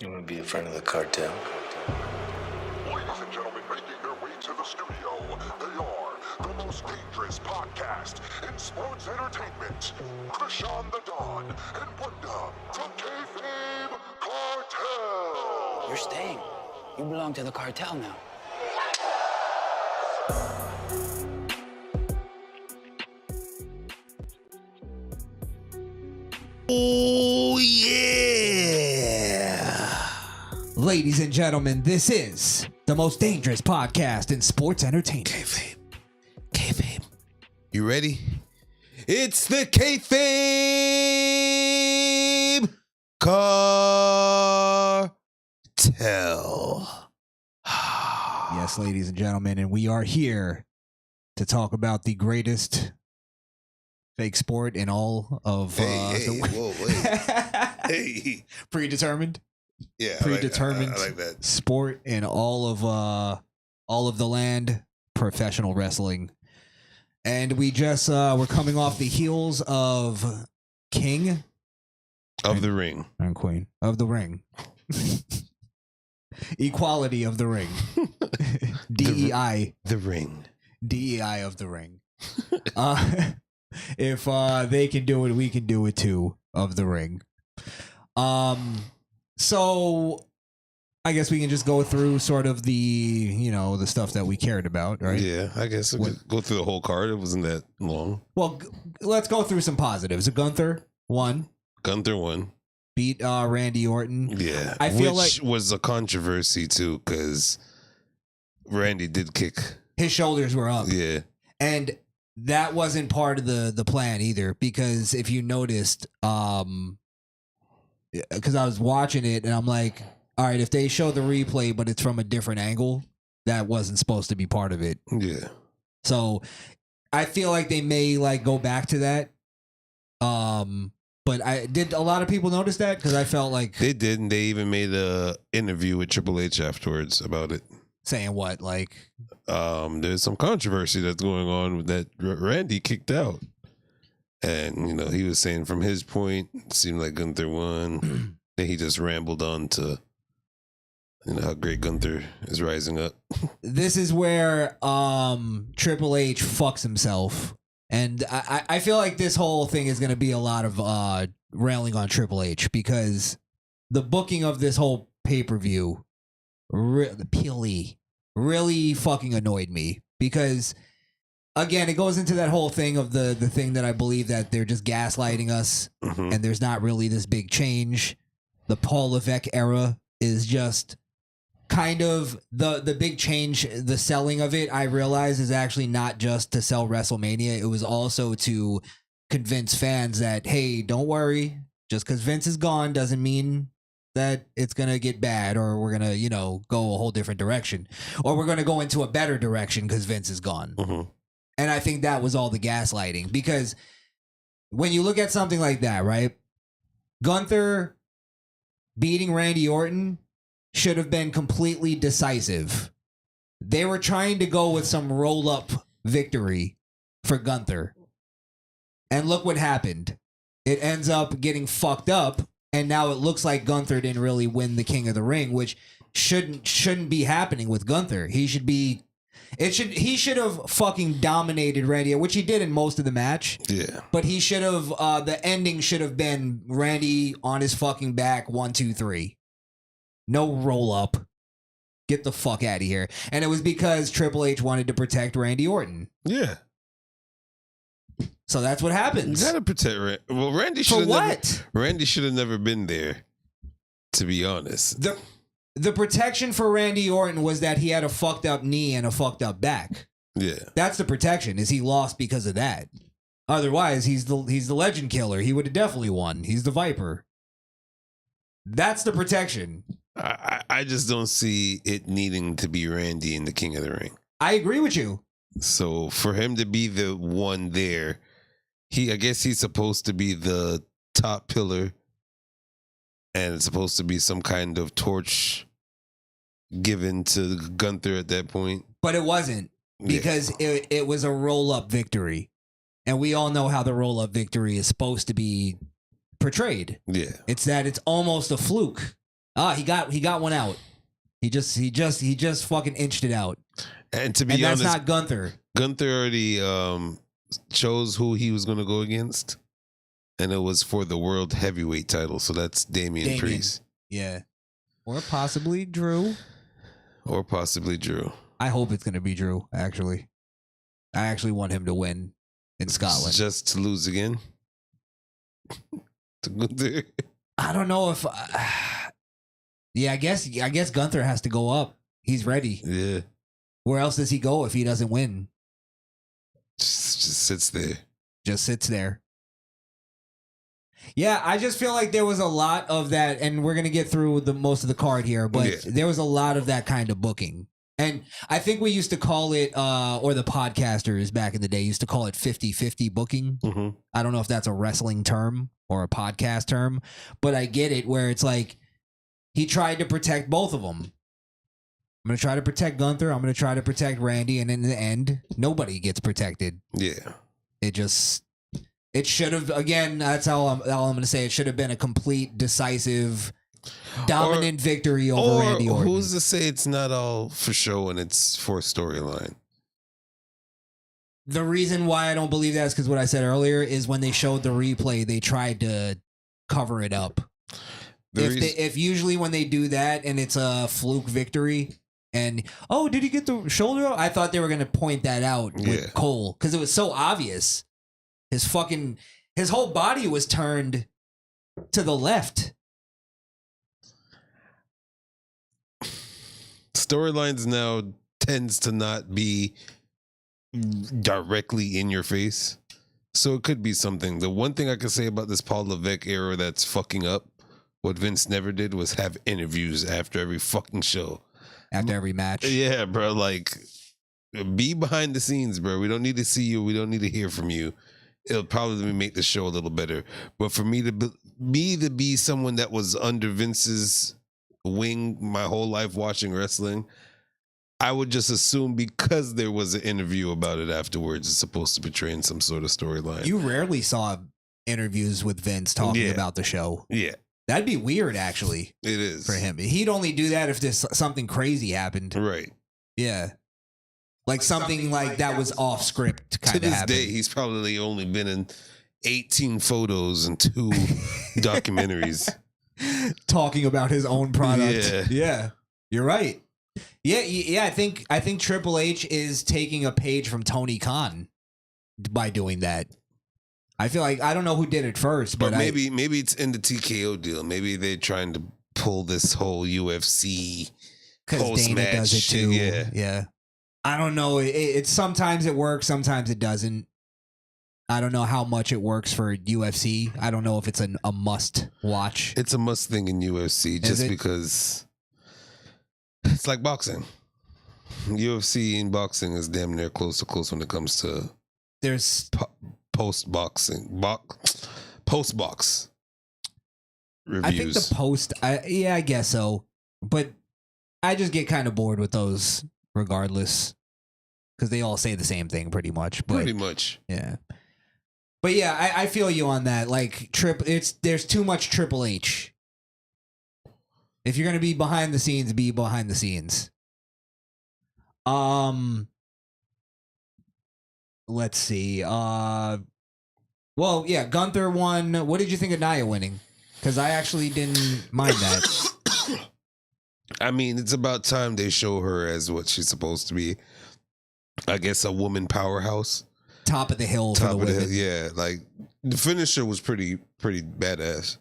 You want to be a friend of the cartel? Ladies and gentlemen, making their way to the studio, they are the most dangerous podcast in sports entertainment. Crishaun the Don and Bunda from Kayfabe Cartel. You're staying. You belong to the cartel now. Oh, yeah. Ladies and gentlemen, this is the most dangerous podcast in sports entertainment. Kayfabe. You ready? It's the Kayfabe Cartel. Yes, ladies and gentlemen, and we are here to talk about the greatest fake sport in all of Hey. predetermined. Yeah, Predetermined I like that. sport in all of the land, professional wrestling. And we just we're coming off the heels of King Of the Ring. and Queen of the Ring. Equality of the Ring. DEI. The Ring. DEI of the Ring. If they can do it, we can do it too, of the Ring. So I guess we can just go through sort of the stuff that we cared about, right? Yeah, I guess we could go through the whole card. It wasn't that long. Well, let's go through some positives. Gunther won. Gunther won. Beat Randy Orton. Yeah. I feel Which was a controversy too, because Randy did kick. His shoulders were up. Yeah. And that wasn't part of the plan either, because if you noticed, because I was watching it and I'm like, all right, if they show the replay but it's from a different angle, that wasn't supposed to be part of it. Yeah. So I feel like they may go back to that. But a lot of people notice that? Because I felt like They did, and they even made a interview with Triple H afterwards about it. saying what? There's some controversy that's going on that Randy kicked out. And, he was saying from his point, it seemed like Gunther won. Then he just rambled on to, how great Gunther is rising up. This is where Triple H fucks himself. And I feel like this whole thing is going to be a lot of railing on Triple H, because the booking of this whole pay-per-view really fucking annoyed me, because again, it goes into that whole thing of the thing that I believe that they're just gaslighting us, and there's not really this big change. The Paul Levesque era is just kind of the big change. The selling of it, I realize, is actually not just to sell WrestleMania. It was also to convince fans that, hey, don't worry, just because Vince is gone doesn't mean that it's going to get bad, or we're going to, go a whole different direction, or we're going to go into a better direction because Vince is gone. And I think that was all the gaslighting, because when you look at something like that, right? Gunther beating Randy Orton should have been completely decisive. They were trying to go with some roll-up victory for Gunther. And look what happened. It ends up getting fucked up, and now it looks like Gunther didn't really win the King of the Ring, which shouldn't be happening with Gunther. He should have fucking dominated Randy, which he did in most of the match. Yeah. But he should have, the ending should have been Randy on his fucking back, 1, 2, 3. No roll up. Get the fuck out of here. And it was because Triple H wanted to protect Randy Orton. Yeah. So that's what happens. You gotta protect Randy. Well, Randy should For have what? Randy should have never been there, to be honest. The protection for Randy Orton was that he had a fucked up knee and a fucked up back. Yeah. That's the protection, is he lost because of that. Otherwise, he's the legend killer. He would have definitely won. He's the Viper. That's the protection. I just don't see it needing to be Randy in the King of the Ring. I agree with you. So for him to be the one there, I guess he's supposed to be the top pillar, and it's supposed to be some kind of torch given to Gunther at that point. But it wasn't, because it was a roll-up victory. And we all know how the roll-up victory is supposed to be portrayed. Yeah. It's that it's almost a fluke. He got one out. He just fucking inched it out. And to be And that's honest, not Gunther. Gunther already chose who he was going to go against, and it was for the world heavyweight title. So that's Damian Priest. Yeah. Or possibly Drew. I hope it's going to be Drew, actually. I actually want him to win in Scotland. Just to lose again? To Gunther? I don't know if... yeah, I guess Gunther has to go up. He's ready. Yeah. Where else does he go if he doesn't win? Just sits there. Just sits there. Yeah, I just feel like there was a lot of that, and we're going to get through most of the card here, but there was a lot of that kind of booking. And I think we used to call it, or the podcasters back in the day used to call it 50-50 booking. Mm-hmm. I don't know if that's a wrestling term or a podcast term, but I get it where it's like he tried to protect both of them. I'm going to try to protect Gunther. I'm going to try to protect Randy. And in the end, nobody gets protected. Yeah. It should have, again, that's all I'm going to say. It should have been a complete, decisive, dominant victory over Randy Orton. Who's to say it's not all for show and it's for storyline? The reason why I don't believe that is because what I said earlier is when they showed the replay, they tried to cover it up. If usually when they do that and it's a fluke victory and, oh, did he get the shoulder up? I thought they were going to point that out with Cole because it was so obvious. His whole body was turned to the left. Storylines now tends to not be directly in your face. So it could be something. The one thing I can say about this Paul Levesque era that's fucking up, what Vince never did was have interviews after every fucking show. After every match. Yeah, bro. Like, be behind the scenes, bro. We don't need to see you. We don't need to hear from you. It'll probably make the show a little better. But for me to be someone that was under Vince's wing my whole life watching wrestling, I would just assume because there was an interview about it afterwards, it's supposed to portray in some sort of storyline. You rarely saw interviews with Vince talking about the show. Yeah. That'd be weird, actually. It is. For him. He'd only do that if something crazy happened. Right. Yeah. Like something like that was off script kind of happened. To this day, he's probably only been in 18 photos and 2 documentaries. Talking about his own product. Yeah. You're right. Yeah. I think Triple H is taking a page from Tony Khan by doing that. I feel like I don't know who did it first, but maybe it's in the TKO deal. Maybe they're trying to pull this whole UFC post match. Does it too. Yeah. I don't know. It's sometimes it works, sometimes it doesn't. I don't know how much it works for UFC. I don't know if it's a must watch. It's a must thing in UFC just because it's like boxing. UFC and boxing is damn near close to close when it comes to post box reviews. I think the post, I guess so. But I just get kind of bored with those regardless because they all say the same thing pretty much. But, pretty much. Yeah. But yeah, I feel you on that. Like there's too much Triple H. If you're gonna be behind the scenes, be behind the scenes. Let's see. Well, yeah, Gunther won. What did you think of Nia winning? Because I actually didn't mind that. I mean, it's about time they show her as what she's supposed to be. I guess a woman powerhouse. Top of the hill for the women. Yeah, like the finisher was pretty badass.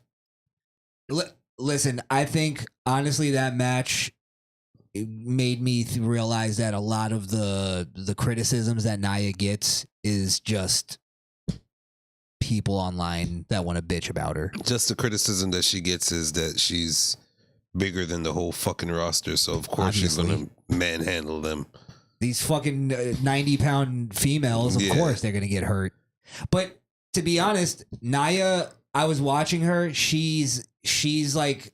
Listen, I think honestly that match made me realize that a lot of the criticisms that Nia gets is just people online that want to bitch about her. Just the criticism that she gets is that she's bigger than the whole fucking roster, so of course she's gonna manhandle them. These fucking 90-pound females, of course they're gonna get hurt. But to be honest, Nia, I was watching her. She's like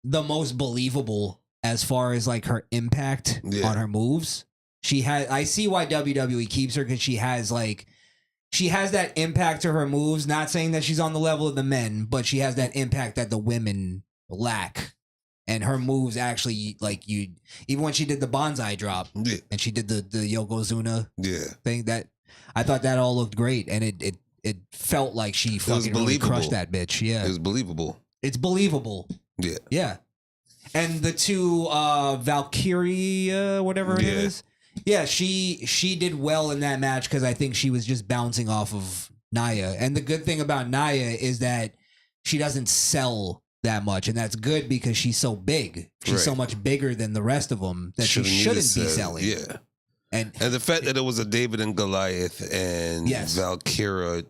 the most believable as far as like her impact on her moves. I see why WWE keeps her because she has that impact to her moves. Not saying that she's on the level of the men, but she has that impact that the women lack. And her moves actually, like, even when she did the bonsai drop Yeah. and she did the Yokozuna Yeah. thing, that I thought that all looked great, and it felt like she fucking really crushed that bitch. Yeah, It was believable. it's believable. Yeah. Yeah, and the two Valkyrie, whatever her name is, yeah, she did well in that match because I think she was just bouncing off of Nia, and the good thing about Nia is that she doesn't sell that much, and that's good because she's so big. She's so much bigger than the rest of them that she shouldn't be selling. Yeah. And the fact that it was a David and Goliath and Valkyra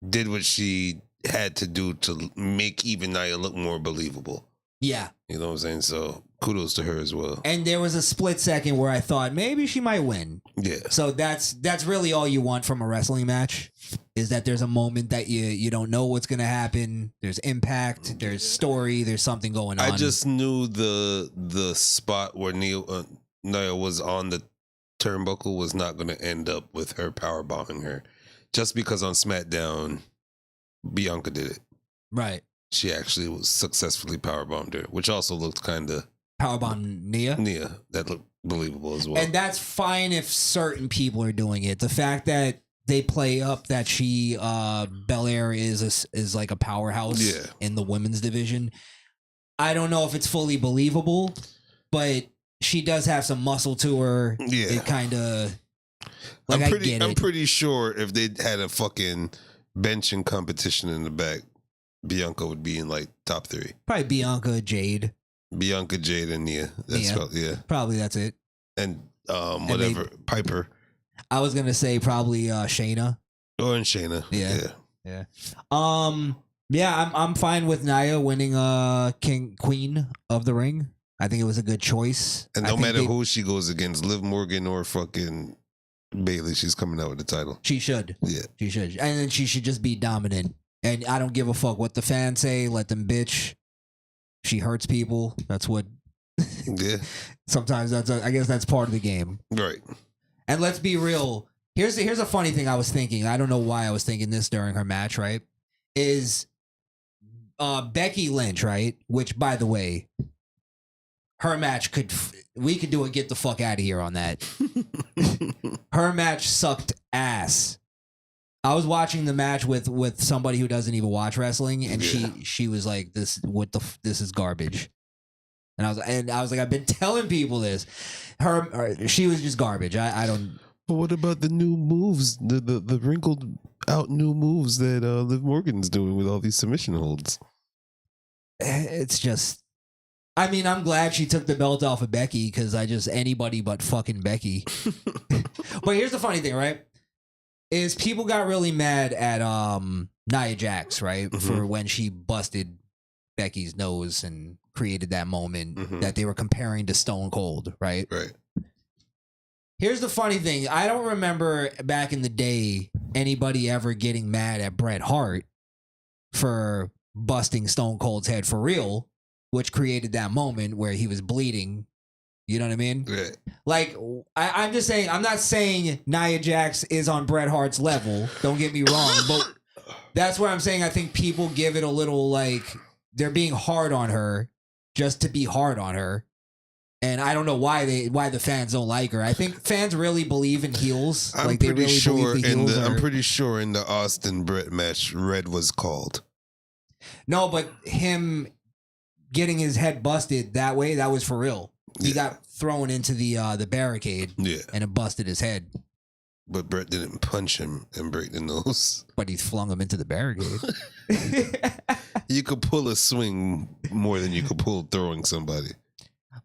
did what she had to do to make even Nia look more believable. Yeah. You know what I'm saying? So kudos to her as well. And there was a split second where I thought maybe she might win. Yeah. So that's really all you want from a wrestling match, is that there's a moment that you don't know what's going to happen. There's impact, there's story, there's something going on. I just knew the spot where Nia was on the turnbuckle was not going to end up with her power bombing her, just because on SmackDown Bianca did it. Right. She actually was successfully power bombed her, which also looked kind of powerbomb Nia. That looked believable as well. And that's fine if certain people are doing it. The fact that they play up that she Belair is like a powerhouse in the women's division, I don't know if it's fully believable, but she does have some muscle to her. Yeah. It kind of like I'm pretty sure if they had a fucking benching competition in the back, Bianca would be in like top 3. Probably Bianca, Jade, and Nia. Probably that's it. And whatever, Piper. I was gonna say probably Shayna. Oh, and Shayna. Yeah. I'm fine with Nia winning Queen of the Ring. I think it was a good choice. And no matter who she goes against, Liv Morgan or fucking Bailey, she's coming out with the title. She should. Yeah. She should. And then she should just be dominant. And I don't give a fuck what the fans say. Let them bitch. She hurts people. That's what. Yeah. Sometimes I guess that's part of the game. Right. And let's be real. Here's a funny thing I was thinking. I don't know why I was thinking this during her match, right? Is Becky Lynch, right? Which, by the way, her match we could do a get the fuck out of here on that. Her match sucked ass. I was watching the match with somebody who doesn't even watch wrestling, and she was like, "This is garbage." And I was like, I've been telling people this. She was just garbage. I don't. But what about the new moves, the wrinkled out new moves that Liv Morgan's doing with all these submission holds? It's just. I mean, I'm glad she took the belt off of Becky because anybody but fucking Becky. But here's the funny thing, right? Is people got really mad at Nia Jax, right? Mm-hmm. For when she busted Becky's nose and created that moment that they were comparing to Stone Cold, right? Right. Here's the funny thing. I don't remember back in the day anybody ever getting mad at Bret Hart for busting Stone Cold's head for real, which created that moment where he was bleeding. You know what I mean? Right. Like, I'm just saying, I'm not saying Nia Jax is on Bret Hart's level. Don't get me wrong. But that's where I'm saying I think people give it a little, like, they're being hard on her just to be hard on her. And I don't know why the fans don't like her. I think fans really believe in heels. I'm pretty sure in the Austin Bret match, Red was called. No, but him getting his head busted that way, that was for real. He got thrown into the barricade, and it busted his head. But Bret didn't punch him and break the nose. But he flung him into the barricade. You could pull a swing more than you could pull throwing somebody.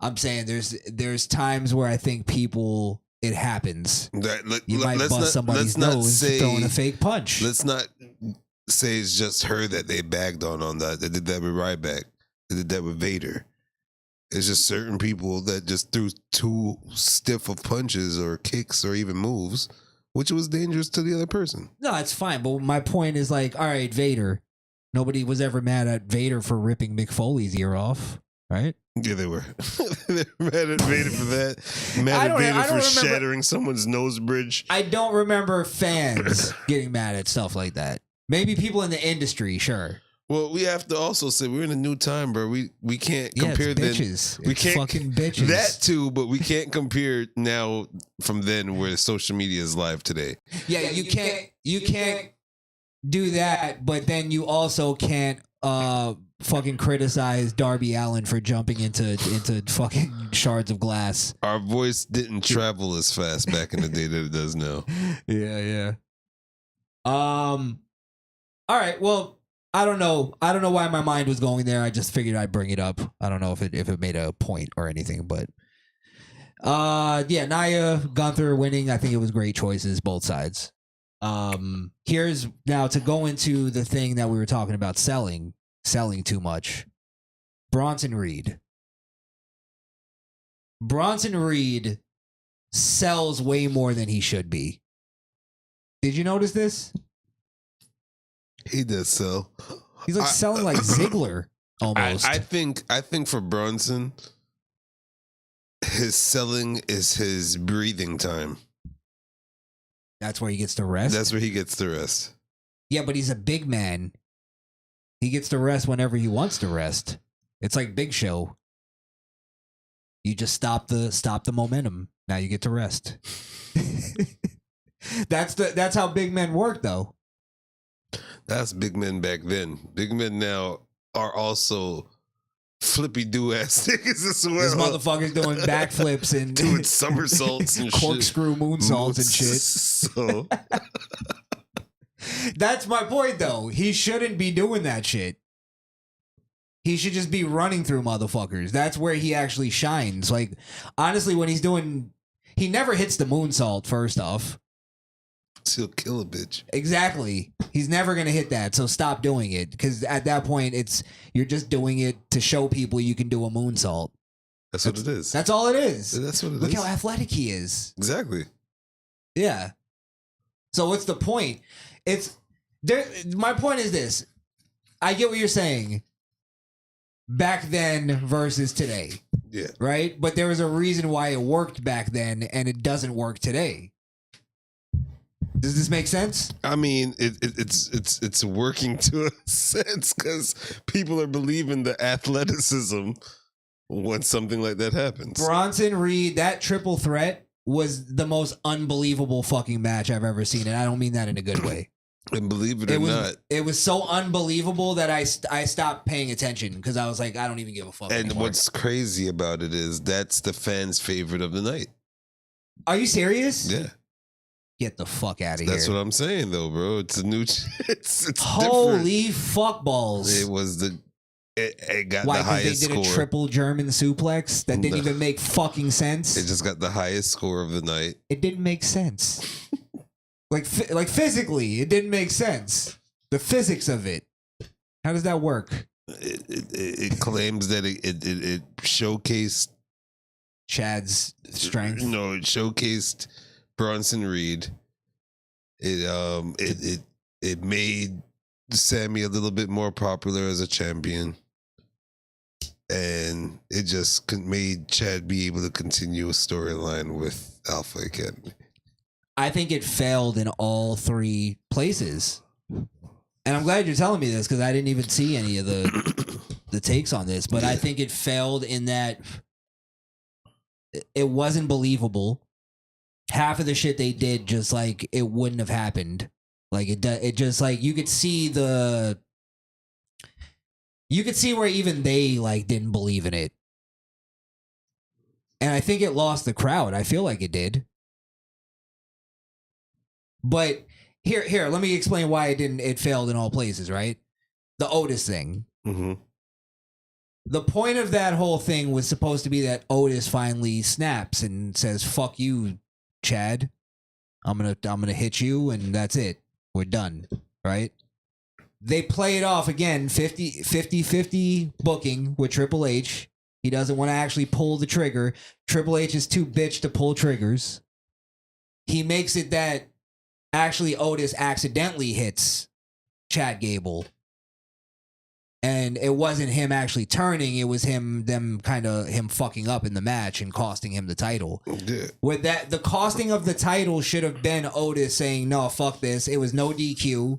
I'm saying there's times where I think it happens. You might bust somebody's nose throwing a fake punch. Let's not say it's just her that they bagged on that. They did that with Ryback. They did that with Vader. It's just certain people that just threw too stiff of punches or kicks or even moves, which was dangerous to the other person. No, it's fine. But my point is like, all right, Vader. Nobody was ever mad at Vader for ripping Mick Foley's ear off, right? Yeah, they were. They were mad at Vader for that. Mad at Vader for shattering someone's nose bridge. I don't remember fans getting mad at stuff like that. Maybe people in the industry, sure. Well, we have to also say we're in a new time, bro. We can't compare it's bitches. We It's can't fucking bitches. That too, but we can't compare now from then where social media is live today. Yeah, you can't do that, but then you also can't fucking criticize Darby Allin for jumping into fucking shards of glass. Our voice didn't travel as fast back in the day that it does now. Yeah. All right, well, I don't know why my mind was going there. I just figured I'd bring it up. I don't know if it made a point or anything, but yeah, Nia, Gunther winning. I think it was great choices, both sides. Here's now to go into the thing that we were talking about, selling too much. Bronson Reed sells way more than he should be. Did you notice this? He does sell. He's like selling like Ziggler almost. I think for Bronson, his selling is his breathing time. That's where he gets to rest. That's where he gets to rest. Yeah, but he's a big man. He gets to rest whenever he wants to rest. It's like Big Show. You just stop the momentum. Now you get to rest. That's how big men work, though. That's big men back then. Big men now are also flippy do ass niggas as well. This motherfucker's doing backflips and doing somersaults and corkscrew moonsaults and shit. So that's my point, though. He shouldn't be doing that shit. He should just be running through motherfuckers. That's where he actually shines. Like, honestly, when he never hits the moonsault, first off. He'll kill a bitch. Exactly. He's never going to hit that, so stop doing it. Because at that point, you're just doing it to show people you can do a moonsault. That's what it is. That's all it is. That's what it is. Look how athletic he is. Exactly. Yeah. So what's the point? My point is this. I get what you're saying. Back then versus today. Yeah. Right? But there was a reason why it worked back then and it doesn't work today. Does this make sense? I mean, it's working to a sense because people are believing the athleticism when something like that happens. Bronson Reed, that triple threat was the most unbelievable fucking match I've ever seen, and I don't mean that in a good way. And believe it or not, it was so unbelievable that I stopped paying attention because I was like, I don't even give a fuck. And anymore. what's crazy about it is that's the fans' favorite of the night. Are you serious? Yeah. Get the fuck out of here. That's what I'm saying, though, bro. It's a new. It's holy different. fuck balls! It was it got Why, the highest they did score. A triple German suplex that didn't even make fucking sense. It just got the highest score of the night. It didn't make sense. like physically, it didn't make sense. The physics of it. How does that work? It claims that it showcased Chad's strength. No, it showcased Bronson Reed. It made Sammy a little bit more popular as a champion, and it just made Chad be able to continue a storyline with Alpha Academy. I think it failed in all three places, and I'm glad you're telling me this because I didn't even see any of the takes on this. But I think it failed in that it wasn't believable. Half of the shit they did just like it wouldn't have happened. Like it just like you could see where even they like didn't believe in it. And I think it lost the crowd. I feel like it did. But here, let me explain why it failed in all places, right? The Otis thing. Mm-hmm. The point of that whole thing was supposed to be that Otis finally snaps and says, "Fuck you, Chad. I'm gonna hit you, and that's it. We're done." Right? They play it off again, 50-50 booking with Triple H. He doesn't want to actually pull the trigger. Triple H is too bitch to pull triggers. He makes it that actually Otis accidentally hits Chad Gable. And it wasn't him actually turning, it was him fucking up in the match and costing him the title. Yeah. With that, the costing of the title should have been Otis saying, "No, fuck this. It was no DQ.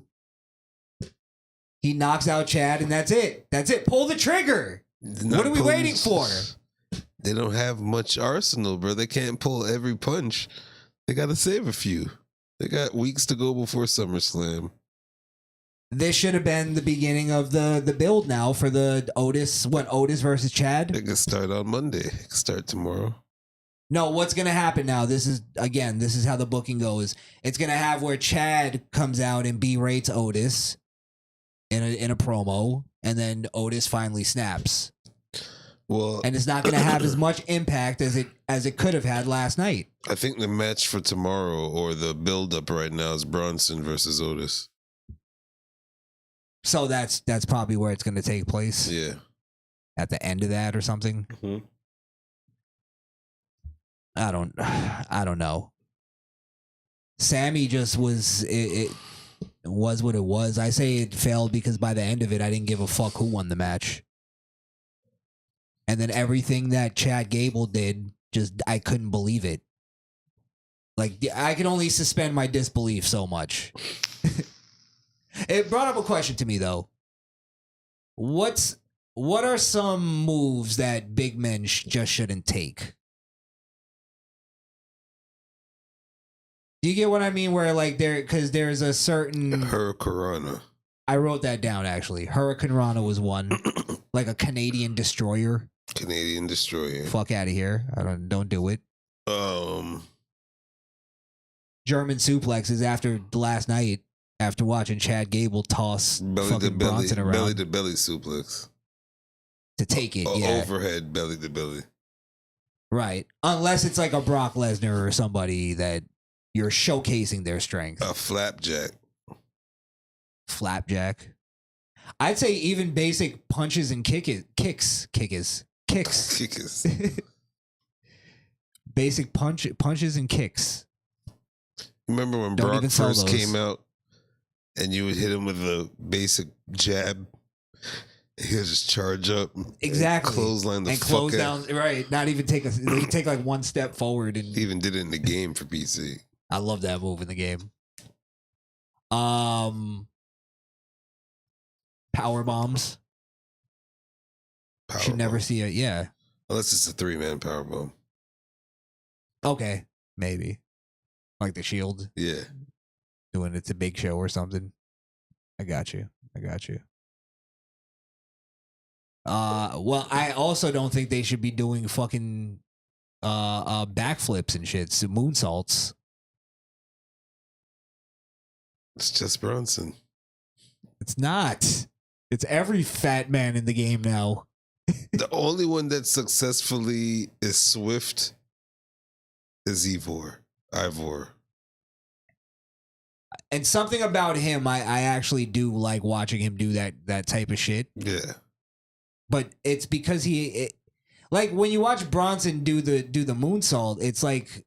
He knocks out Chad, and that's it. That's it. Pull the trigger. What are we waiting for? They don't have much arsenal, bro. They can't pull every punch. They got to save a few. They got weeks to go before SummerSlam. This should have been the beginning of the build now for the Otis versus Chad? They can start on Monday. They can start tomorrow. No, what's going to happen now? This is how the booking goes. It's going to have where Chad comes out and berates Otis in a promo, and then Otis finally snaps. Well, and it's not going to have as much impact as it could have had last night. I think the match for tomorrow, or the build-up right now, is Bronson versus Otis. So that's probably where it's going to take place. Yeah. At the end of that or something. Mm-hmm. I don't know. Sammy just was it was what it was. I say it failed because by the end of it, I didn't give a fuck who won the match. And then everything that Chad Gable did, I couldn't believe it. Like, I can only suspend my disbelief so much. It brought up a question to me, though. What are some moves that big men just shouldn't take? Do you get what I mean? Where, like, because there's a certain... Hurricanrana. I wrote that down, actually. Hurricanrana was one. Like a Canadian destroyer. Canadian destroyer. Fuck out of here. Don't do it. German suplexes after last night, after watching Chad Gable toss fucking Bronson around. Belly to belly suplex. To take it, yeah. Overhead belly to belly. Right. Unless it's like a Brock Lesnar or somebody that you're showcasing their strength. A flapjack. Flapjack. I'd say even basic punches and kicks. Basic punches and kicks. Remember when Brock first came out and you would hit him with a basic jab? He would just charge up. Exactly. Clothesline the fuck close out. down. Right. Not even take like one step forward. And he even did it in the game for PC. I love that move in the game. Power bombs. Should never see it. Yeah. Unless it's a 3-man power bomb. Okay, maybe. Like the Shield. Yeah. Doing it to Big Show or something. I got you. Well, I also don't think they should be doing fucking backflips and shit. So moonsaults. It's just Bronson. It's not. It's every fat man in the game now. The only one that successfully is Swift is Ivor. And something about him, I actually do like watching him do that type of shit. Yeah. But it's because like when you watch Bronson do the moonsault, it's like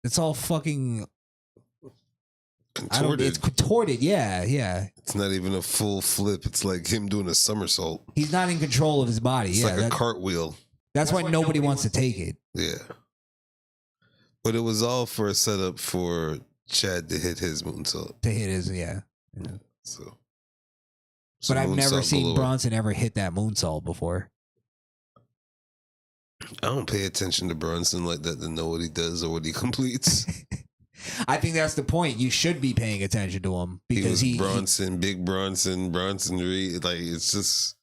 it's all fucking contorted. It's contorted, yeah. It's not even a full flip. It's like him doing a somersault. He's not in control of his body. It's like a cartwheel. That's why nobody wants to take it. Yeah. But it was all for a setup for Chad to hit his moonsault. Yeah. So but I've never seen Bronson ever hit that moonsault before. I don't pay attention to Bronson like that to know what he does or what he completes. I think that's the point. You should be paying attention to him because big Bronson Reed. Like it's just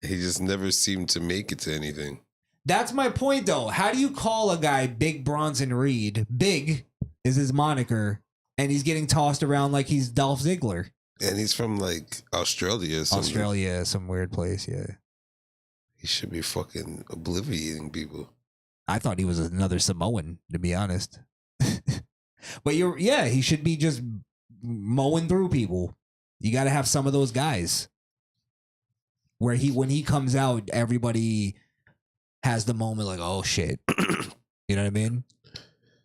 he just never seemed to make it to anything. That's my point, though. How do you call a guy Big Bronson Reed? Big is his moniker, and he's getting tossed around like he's Dolph Ziggler. And he's from like Australia or something. Australia, some weird place, yeah. He should be fucking obliviating people. I thought he was another Samoan, to be honest. But he should be just mowing through people. You got to have some of those guys where when he comes out, everybody has the moment like, oh shit. You know what I mean?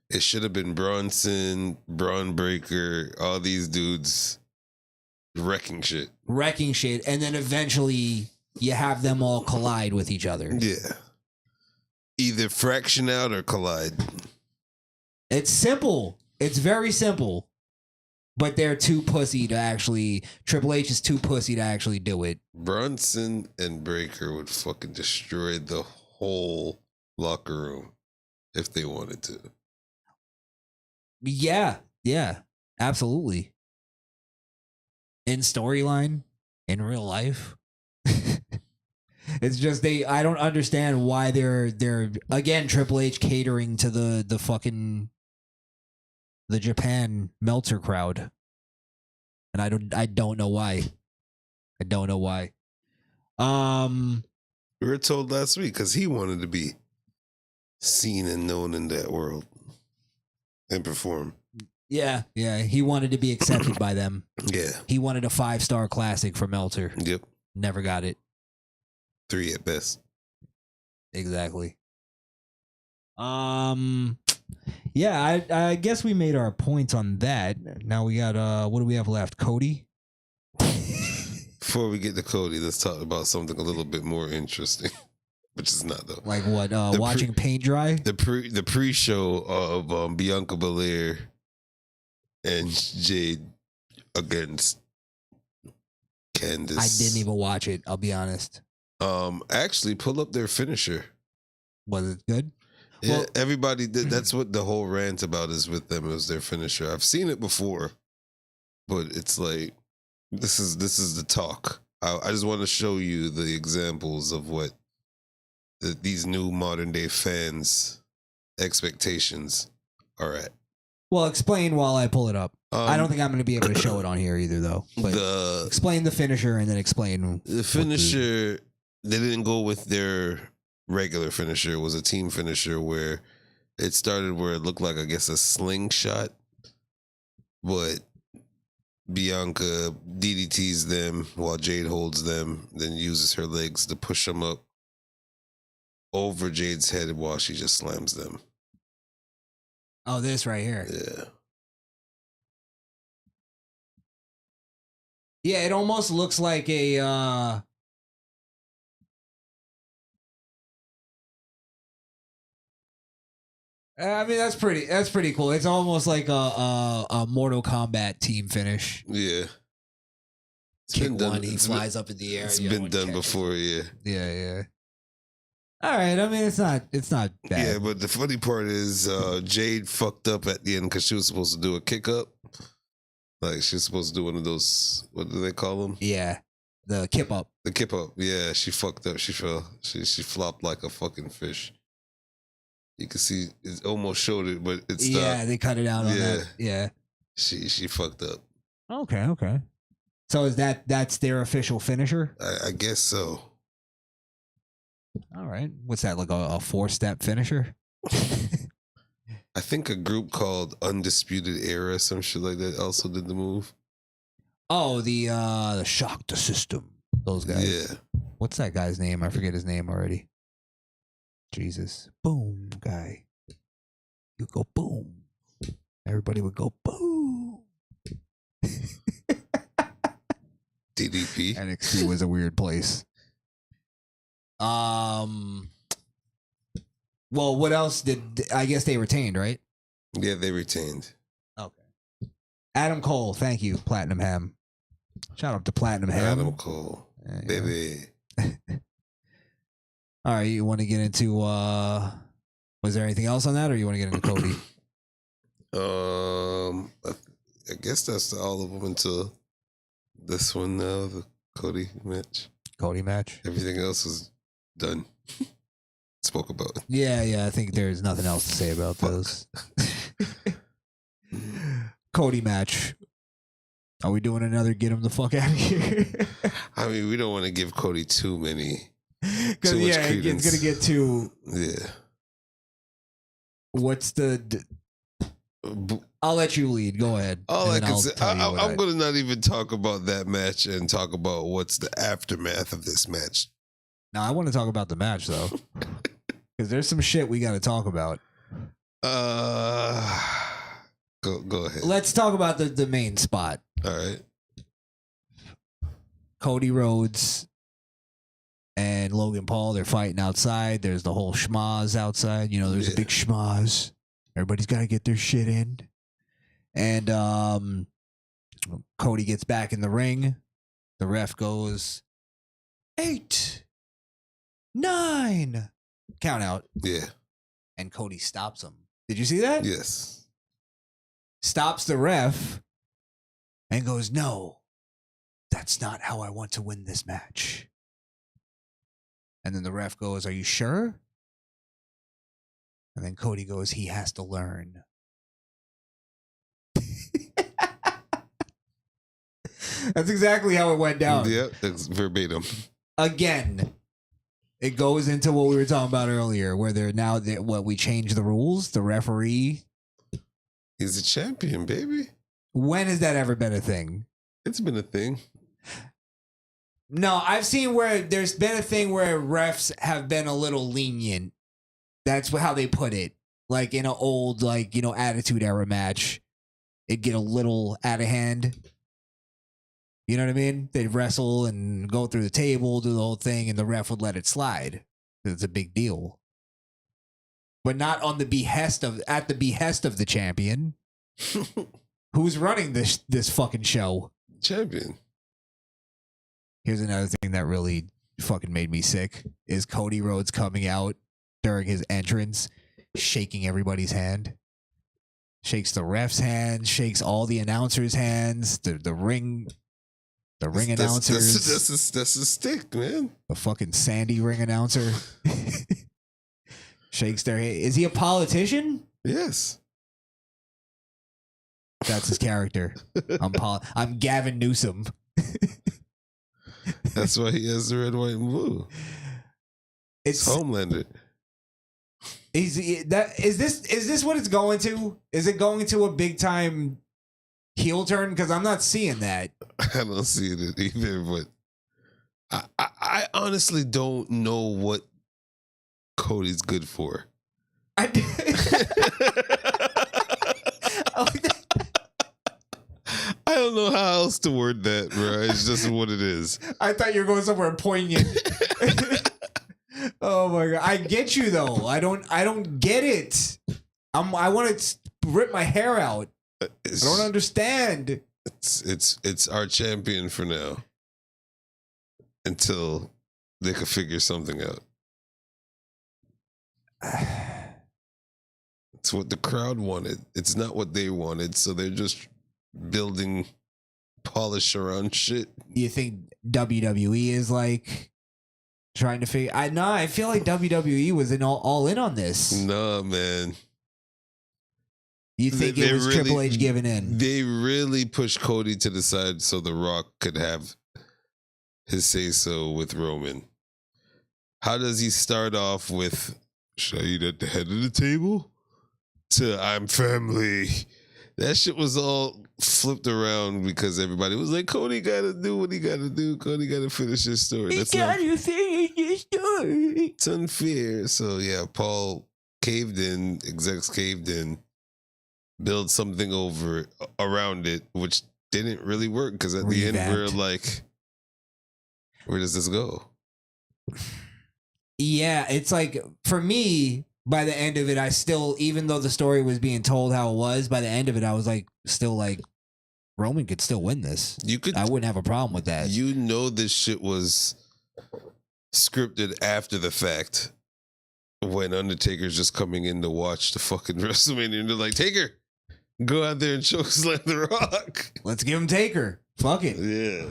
It should have been Bronson, Braun Breaker, all these dudes wrecking shit. And then eventually you have them all collide with each other. Yeah. Either fraction out or collide. It's simple. It's very simple. but they're too pussy to actually. Triple H is too pussy to actually do it. Bronson and Breaker would fucking destroy the whole locker room if they wanted to. Yeah, absolutely. In storyline, in real life, it's just I don't understand why they're again Triple H catering to the fucking the Japan Meltzer crowd, and I don't know why. I don't know why. We were told last week because he wanted to be seen and known in that world and perform. Yeah, he wanted to be accepted by them. Yeah. He wanted a 5-star classic for Meltzer. Yep. Never got it. 3 at best. Exactly. Yeah, I guess we made our points on that. Now we got what do we have left? Cody? Before we get to Cody, let's talk about something a little bit more interesting. Which is not though. Like what? Watching paint dry? The pre-show of Bianca Belair and Jade against Candice. I didn't even watch it, I'll be honest. Actually pull up their finisher. Was it good? Yeah, Well, everybody did. That's what the whole rant about is with them. It was their finisher. I've seen it before, but it's like this is the talk. I just want to show you the examples of what these new modern day fans' expectations are at. well, explain while I pull it up. I don't think I'm going to be able to show it on here either, though. But explain the finisher and then explain the finisher. They didn't go with their regular finisher. It was a team finisher where it started where it looked like, I guess, a slingshot, but Bianca DDTs them while Jade holds them, then uses her legs to push them up over Jade's head while she just slams them. Oh, this right here. Yeah. Yeah, it almost looks like a I mean that's pretty cool. It's almost like a Mortal Kombat team finish. Yeah. It's Kick been done. one, he flies up in the air. It's the other been one done catches. before, yeah. Yeah. All right. I mean, it's not bad. Yeah, but the funny part is Jade fucked up at the end because she was supposed to do a kick up. Like she was supposed to do one of those. What do they call them? Yeah, the kip up. The kip up. Yeah, she fucked up. She fell. She flopped like a fucking fish. You can see it almost showed it, but it's Yeah, they cut it out on that. Yeah. She fucked up. Okay. So that's their official finisher? I guess so. All right. What's that, like a 4-step finisher? I think a group called Undisputed Era, some shit like that, also did the move. Oh, the Shock the System. Those guys. Yeah. What's that guy's name? I forget his name already. Jesus. Boom, guy. You go boom. Everybody would go boom. DDP. NXT was a weird place. Well, what else did I guess they retained, right? Yeah, they retained. Okay. Adam Cole, thank you, Platinum Ham. Shout out to Platinum Ham. Adam Cole. Baby. All right, you want to get into was there anything else on that or you want to get into Cody? I guess that's all of them until this one now, the Cody match. Cody match. Everything else is done. Spoke about. Yeah, I think there's nothing else to say about those. Cody match. Are we doing another get him the fuck out of here? I mean, we don't want to give Cody too much It's credence. gonna get too. Yeah. What's the? I'll let you lead. Go ahead. All I can say, I'm I'm going to not even talk about that match and talk about what's the aftermath of this match. Now I want to talk about the match though, because there's some shit we got to talk about. Go ahead. Let's talk about the main spot. All right. Cody Rhodes and Logan Paul, they're fighting outside. There's the whole schmaz outside. You know, there's a big schmaz. Everybody's got to get their shit in. And Cody gets back in the ring. The ref goes 8, 9, count out, Yeah. and Cody stops him. Did you see that? Yes. Stops the ref and goes, "No, that's not how I want to win this match." And then the ref goes, "Are you sure?" And then Cody goes, "He has to learn." That's exactly how it went down. Yep, that's verbatim. Again, it goes into what we were talking about earlier, where we change the rules. The referee. He's a champion, baby. When has that ever been a thing? It's been a thing. No, I've seen where there's been a thing where refs have been a little lenient. That's how they put it. Like in an old, Attitude Era match, it'd get a little out of hand. You know what I mean? They'd wrestle and go through the table, do the whole thing, and the ref would let it slide. It's a big deal. But not at the behest of the champion. Who's running this fucking show? Champion. Here's another thing that really fucking made me sick is Cody Rhodes coming out during his entrance, shaking everybody's hand. Shakes the ref's hand, shakes all the announcers' hands, the ring announcers. That's a stick, man. The fucking Sandy ring announcer. Shakes their hand. Is he a politician? Yes. That's his character. I'm Gavin Newsom. That's why he has the red, white, and blue. It's Homelander. Is this what it's going to? Is it going to a big time heel turn? Because I'm not seeing that. I don't see it either, but I honestly don't know what Cody's good for. I don't know how else to word that, bro. It's just what it is. I thought you were going somewhere poignant. Oh my god! I get you though. I don't get it. I want to rip my hair out. I don't understand. It's our champion for now. Until they could figure something out. It's what the crowd wanted. It's not what they wanted, so they're just building polish around shit. You think WWE is like trying to figure? I feel like WWE was all in on this. No, man. You think it was Triple H giving in? They really pushed Cody to the side so The Rock could have his say-so with Roman. How does he start off with, should I eat at the head of the table? To, I'm family. That shit was all flipped around because everybody was like, Cody gotta do what he gotta do. Cody gotta finish his story. He gotta finish his story. It's unfair. So yeah, Paul caved in, execs caved in, build something around it, which didn't really work because at the end we're like, where does this go? Yeah, it's like for me, by the end of it, I still, even though the story was being told how it was, by the end of it, I was like, still like, Roman could still win this. I wouldn't have a problem with that. You know, this shit was scripted after the fact when Undertaker's just coming in to watch the fucking WrestleMania and they're like, Taker, go out there and chokeslam The Rock. Let's give him Taker. Fuck it. Yeah.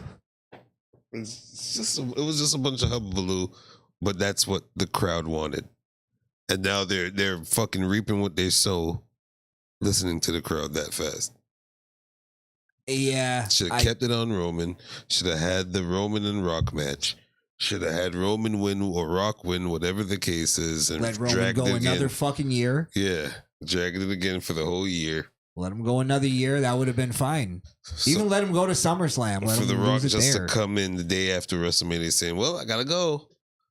It was just a bunch of hubbaloo, but that's what the crowd wanted. And now they're fucking reaping what they sow, listening to the crowd that fast. Yeah. Should have kept it on Roman. Should have had the Roman and Rock match. Should have had Roman win or Rock win, whatever the case is. And let Roman go another fucking year. Yeah. Dragging it again for the whole year. Let him go another year. That would have been fine. Even let him go to SummerSlam. For The Rock just to come in the day after WrestleMania saying, well, I got to go.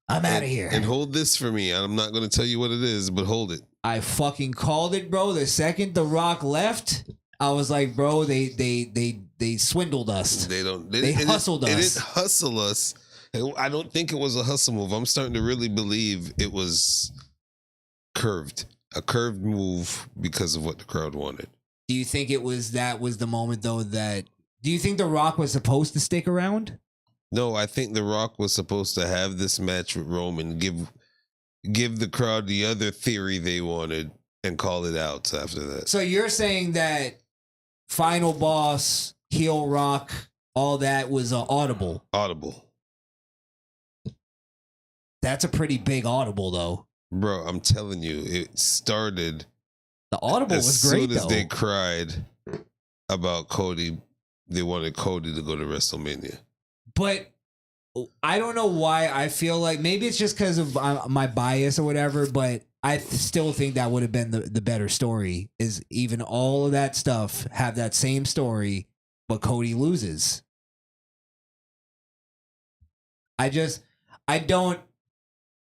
I'm out of here. And hold this for me. I'm not going to tell you what it is, but hold it. I fucking called it, bro. The second The Rock left, I was like, bro, they swindled us. They hustled us. They didn't hustle us. I don't think it was a hustle move. I'm starting to really believe it was curved. A curved move because of what the crowd wanted. Do you think that was the moment, though, that Do you think The Rock was supposed to stick around? No, I think The Rock was supposed to have this match with Roman, give the crowd the other theory they wanted, and call it out after that. So you're saying that Final Boss, Heel Rock, all that was audible? Audible. That's a pretty big audible, though. Bro, I'm telling you, it started. The audible was great, though. As soon as they cried about Cody, they wanted Cody to go to WrestleMania. But I don't know why I feel like maybe it's just because of my bias or whatever, but I still think that would have been the better story, is even all of that stuff have that same story, but Cody loses. I don't,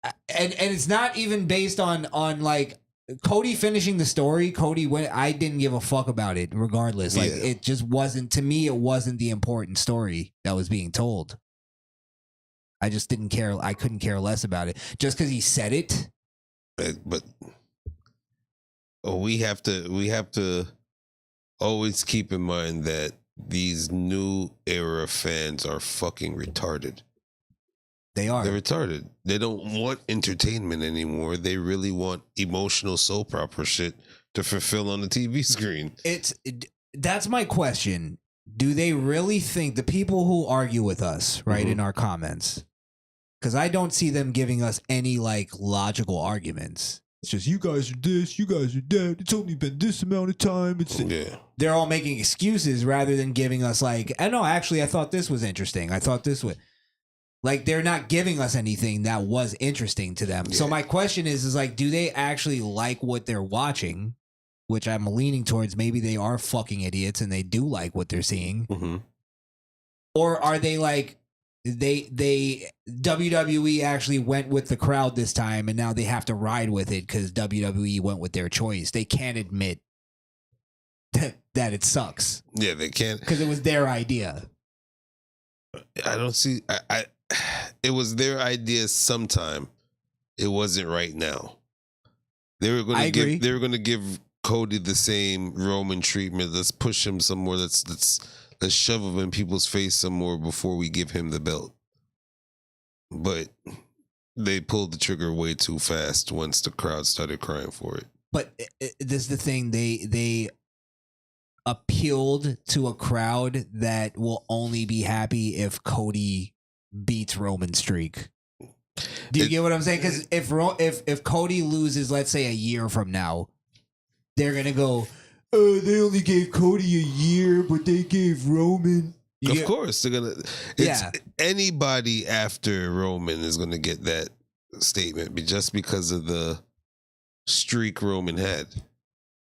and it's not even based on like Cody finishing the story. Cody went, I didn't give a fuck about it regardless. Like it just wasn't, to me, it wasn't the important story that was being told. I just didn't care. I couldn't care less about it just because he said it. But we have to always keep in mind that these new era fans are fucking retarded. They are. They're retarded. They don't want entertainment anymore. They really want emotional soap opera shit to fulfill on the TV screen. That's my question. Do they really think, the people who argue with us, right, in our comments, because I don't see them giving us any like logical arguments. It's just, you guys are this, you guys are that. It's only been this amount of time. They're all making excuses rather than giving us like, I know, actually, I thought this was interesting. I thought this would. Like, they're not giving us anything that was interesting to them. Yeah. So my question is like, do they actually like what they're watching? Which I'm leaning towards, maybe they are fucking idiots and they do like what they're seeing. Mm-hmm. Or are they like, they WWE actually went with the crowd this time and now they have to ride with it because WWE went with their choice. They can't admit that it sucks. Yeah, they can't. Because it was their idea. I don't see... It was their idea sometime. It wasn't right now. They were going to give Cody the same Roman treatment. Let's push him some more. Let's shove him in people's face some more before we give him the belt. But they pulled the trigger way too fast once the crowd started crying for it. But this is the thing. They appealed to a crowd that will only be happy if Cody beats Roman's streak. Do you get what I'm saying? Because if Cody loses, let's say a year from now, they're gonna go, they only gave Cody a year, but they gave Roman. Of course, they're gonna. Anybody after Roman is gonna get that statement, just because of the streak Roman had.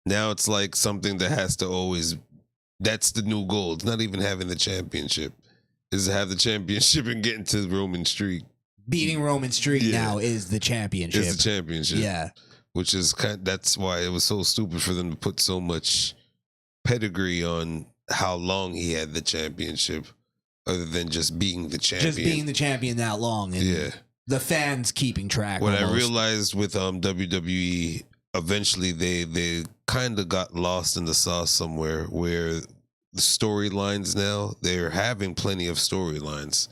Now it's like something that has to always. That's the new goal. It's not even having the championship. Is to have the championship and get into the Roman streak. Beating Roman streak now is the championship. It's the championship. Yeah. Which is that's why it was so stupid for them to put so much pedigree on how long he had the championship, other than just being the champion. Just being the champion that long. And the fans keeping track. What I realized with WWE, eventually they kind of got lost in the sauce somewhere where the storylines now, they're having plenty of storylines.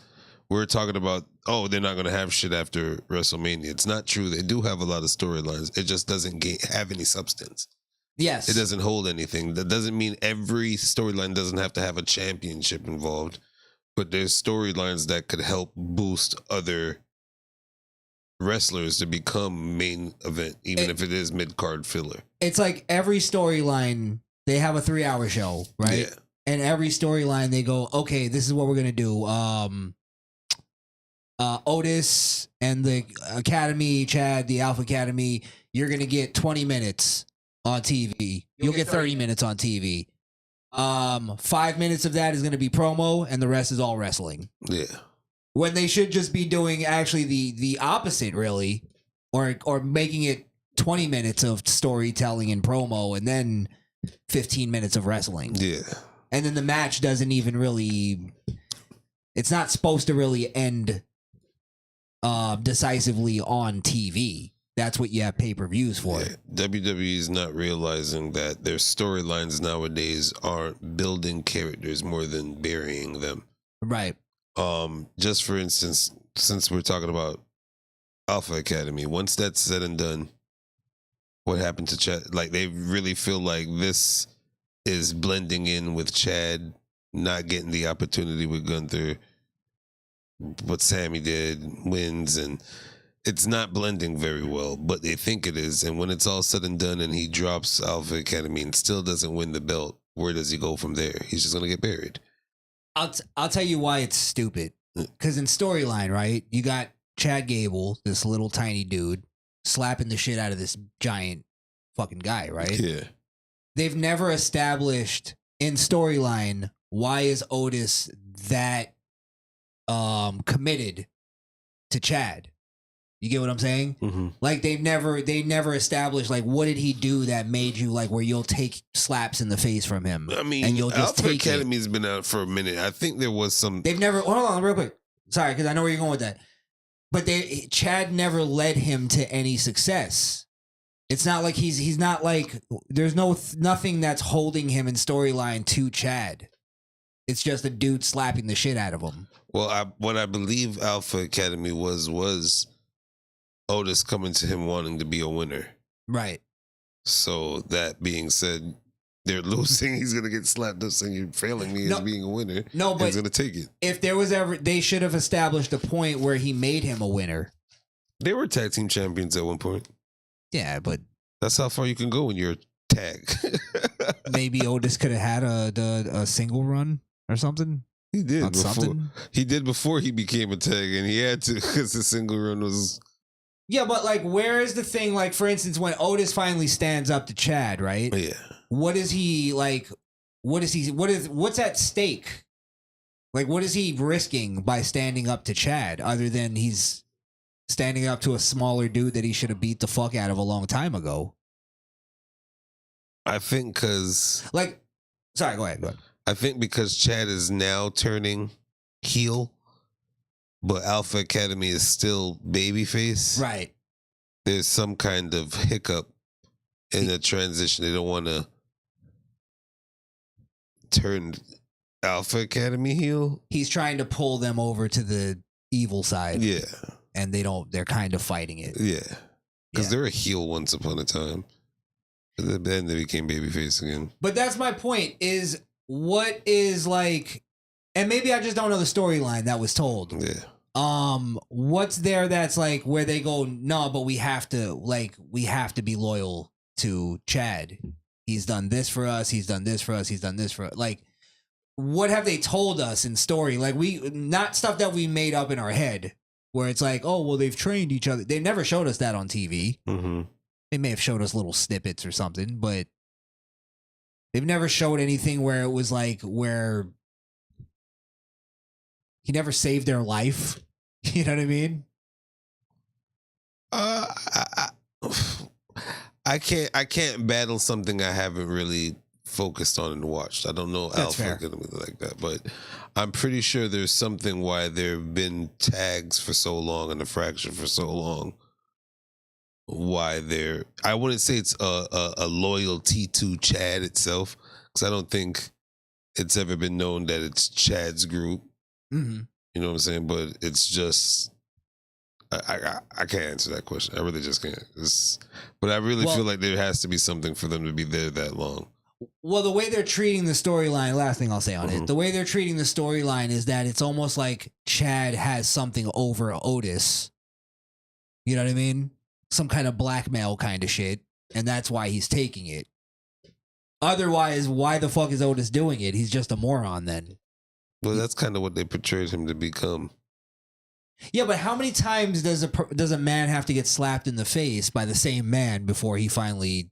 We're talking about, they're not going to have shit after WrestleMania. It's not true. They do have a lot of storylines. It just doesn't have any substance. Yes. It doesn't hold anything. That doesn't mean every storyline doesn't have to have a championship involved, but there's storylines that could help boost other wrestlers to become main event, even if it is mid-card filler. It's like every storyline, they have a 3-hour show, right? Yeah. And every storyline, they go, okay, this is what we're going to do. Otis and the Academy, Chad, the Alpha Academy, you're going to get 20 minutes on TV. You'll get 30 minutes on TV. 5 minutes of that is going to be promo, and the rest is all wrestling. Yeah. When they should just be doing actually the opposite, really, or making it 20 minutes of storytelling and promo, and then 15 minutes of wrestling. Yeah. And then the match doesn't even really... It's not supposed to really end decisively on TV. That's what you have pay-per-views for. Yeah. WWE is not realizing that their storylines nowadays aren't building characters more than burying them. Right. Just for instance, since we're talking about Alpha Academy, once that's said and done, what happened to Chad? Like, they really feel like this is blending in with Chad not getting the opportunity with Gunther. What Sammy did wins, and it's not blending very well, but they think it is. And when it's all said and done and he drops Alpha Academy and still doesn't win the belt, where does he go from there? He's just going to get buried. I'll tell you why it's stupid. Because in storyline, right, you got Chad Gable, this little tiny dude, slapping the shit out of this giant fucking guy, right? Yeah. They've never established in storyline why is Otis that committed to Chad. You get what I'm saying? Mm-hmm. Like they never established like what did he do that made you like where you'll take slaps in the face from him. I mean, and you'll just Alpha take Academy's been out for a minute. I think there was some. They've never. Hold on, real quick. Sorry, because I know where you're going with that. But Chad never led him to any success. It's not like he's not like there's nothing that's holding him in storyline to Chad. It's just a dude slapping the shit out of him. Well, what I believe Alpha Academy was Otis coming to him wanting to be a winner. Right. So that being said, they're losing. He's gonna get slapped up saying you're failing me as being a winner. No, but he's gonna take it. If there was ever, they should have established a point where he made him a winner. They were tag team champions at one point. Yeah, but that's how far you can go when you're a tag. Maybe Otis could have had a single run or something. He did on before. something. He did before he became a tag, and he had to because the single run was. Yeah, but like, where is the thing? Like, for instance, when Otis finally stands up to Chad, right? Yeah. What is he like? What's at stake? Like, what is he risking by standing up to Chad? Other than he's standing up to a smaller dude that he should have beat the fuck out of a long time ago. I think because. Like, sorry, go ahead. I think because Chad is now turning heel, but Alpha Academy is still babyface. Right. There's some kind of hiccup in the transition. They don't want to turn Alpha Academy heel. He's trying to pull them over to the evil side. Yeah. And they're kind of fighting it. Yeah. Because they're a heel once upon a time. And then they became babyface again. But that's my point is what is like, and maybe I just don't know the storyline that was told. Yeah. What's there that's like where they go, no, but we have to be loyal to Chad. He's done this for us. He's done this for us. He's done this for us. Like, what have they told us in story? Like, not stuff that we made up in our head where it's like, oh, well, they've trained each other. They never showed us that on TV. Mm-hmm. They may have showed us little snippets or something, but they've never showed anything where it was like where he never saved their life. You know what I mean? I can't battle something I haven't really focused on and watched. I don't know Alpha Academy like that, but I'm pretty sure there's something why there have been tags for so long and a fraction for so long. Why they're, I wouldn't say it's a loyalty to Chad itself, because I don't think it's ever been known that it's Chad's group. Mm-hmm. You know what I'm saying? But it's just, I can't answer that question. I really just can't. But I really feel like there has to be something for them to be there that long. Well, the way they're treating the storyline, last thing I'll say on it, the way they're treating the storyline is that it's almost like Chad has something over Otis. You know what I mean? Some kind of blackmail kind of shit. And that's why he's taking it. Otherwise, why the fuck is Otis doing it? He's just a moron then. Well, that's kind of what they portrayed him to become. Yeah, but how many times does a man have to get slapped in the face by the same man before he finally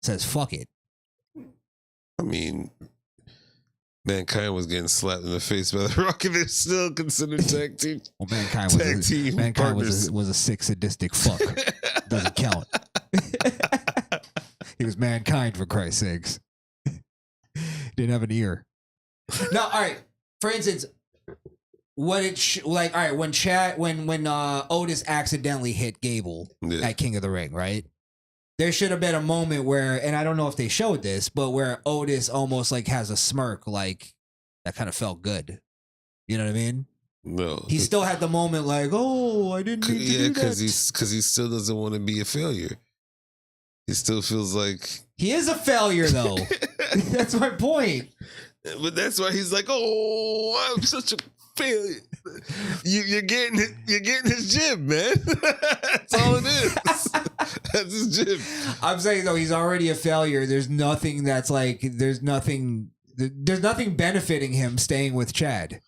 says fuck it? I mean, Mankind was getting slapped in the face by The Rock, and they're still considered tag team. Well, Mankind was a sick, sadistic fuck. Doesn't count. He was Mankind, for Christ's sakes. Didn't have an ear. No, all right. For instance, what it like, all right, when Otis accidentally hit Gable at King of the Ring, right? There should have been a moment where, and I don't know if they showed this, but where Otis almost like has a smirk, like that kind of felt good. You know what I mean? No, he still had the moment like, oh, I didn't mean to do that. because he still doesn't want to be a failure. He still feels like he is a failure, though. That's my point. But that's why he's like, oh, I'm such a failure. You're getting his gym, man. That's all it is. That's his gym. I'm saying though, he's already a failure. There's nothing that's like, there's nothing benefiting him staying with Chad.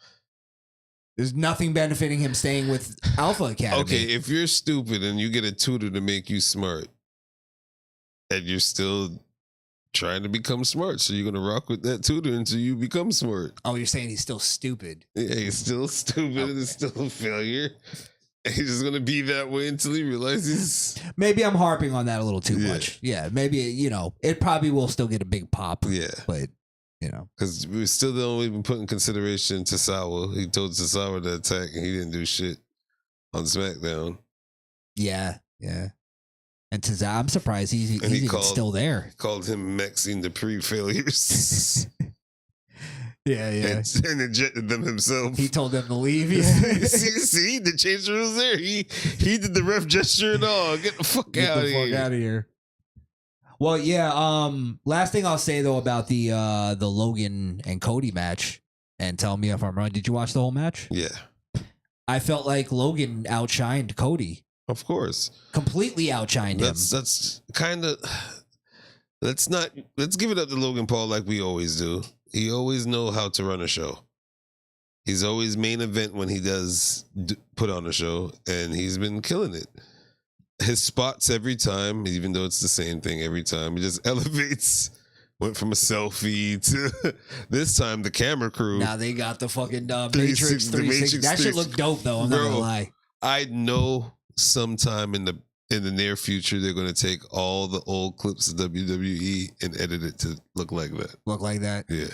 There's nothing benefiting him staying with Alpha Academy. Okay, if you're stupid and you get a tutor to make you smart, and you're still trying to become smart, so you're gonna rock with that tutor until you become smart. Oh, you're saying he's still stupid? Yeah, he's still stupid and it's still a failure. And he's just gonna be that way until he realizes. Maybe I'm harping on that a little too much. Yeah, maybe it probably will still get a big pop. Yeah, but because we still don't even put in consideration Tosawa. He told Tosawa to attack, and he didn't do shit on SmackDown. Yeah. And Tozawa, I'm surprised he's even still there. Called him Maxine the pre-failures. Yeah. And ejected them himself. He told them to leave. Yeah. see, the change rules there. He did the ref gesture and all. Get the fuck out of here. Well, yeah. Last thing I'll say though about the Logan and Cody match, and tell me if I'm wrong. Did you watch the whole match? Yeah. I felt like Logan outshined Cody. Of course. Completely outshined him. That's kind of. Let's give it up to Logan Paul like we always do. He always know how to run a show. He's always main event when he does put on a show, and he's been killing it. His spots every time, even though it's the same thing every time, he just elevates. Went from a selfie to this time the camera crew. Now they got the fucking Matrix 360. That should look dope though. I'm not gonna lie. I know sometime in the near future they're gonna take all the old clips of WWE and edit it to look like that. Look like that? Yeah.